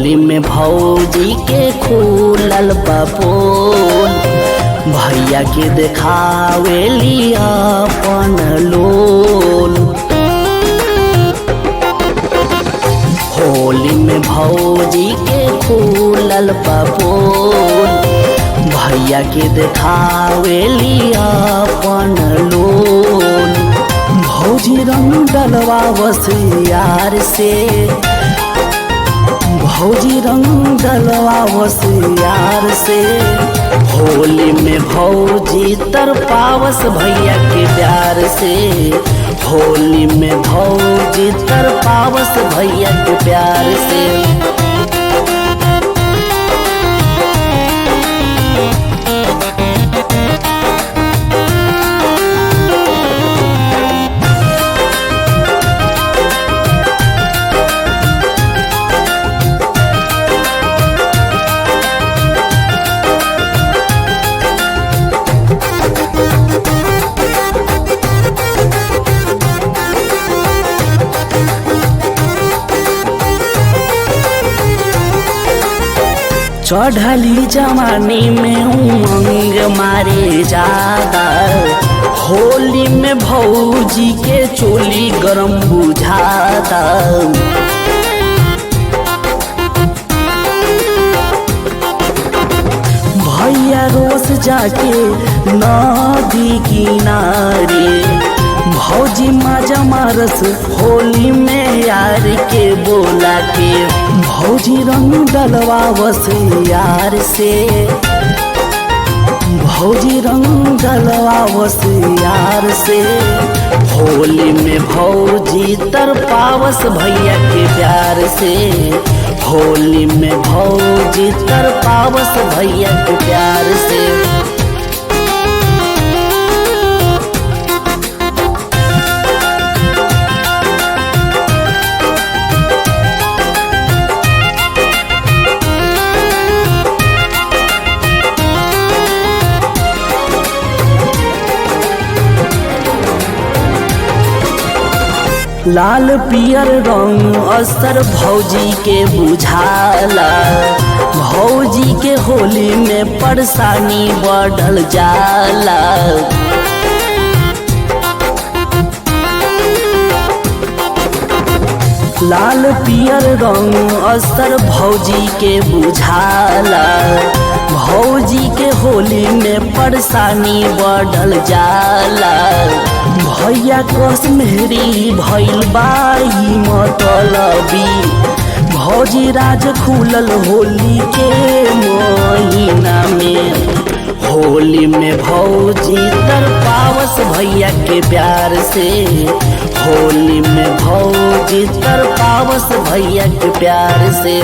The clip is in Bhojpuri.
होली में भौजी के खुलल बा पोल, भैया के देखावेली अपन लोल। होली में भौजी के खुलल बा पोल, भैया के देखावेली अपन लोल। भौजी रंग डलवावस यार से, भौजी रंग डलवावस यार से। होली में भौजी तरपावस भैया के प्यार से, होली में भौजी तरपावस भैया के प्यार से। चढ़ली जवानी में उमंग मारे जादा, होली में भौजी के चोली गरम बुझाता। भैया रोज जाके नदी किनारे, भौजी मजा मारस होली में यार के बोला के। भौजी रंग डलवावस यार से, भौजी रंग डलवावस यार से। होली में भौजी तरपावस भैया के प्यार से, होली में भौजी तरपावस भैया के प्यार से। लाल पियर रंग असर भौजी के बुझाला, भौजी के होली में परेशानी बढ़ल जाला। लाल पियर रंग असर भौजी के बुझाला, भौजी के होली में परेशानी बढ़ल जाला। भैया कसमेरी भइल बाई मतलबी, भौजी राज खुलल होली के महीना में। होली में भौजी तरपावस भैया के प्यार से, होली में भौजी तरपावस भैया के प्यार से।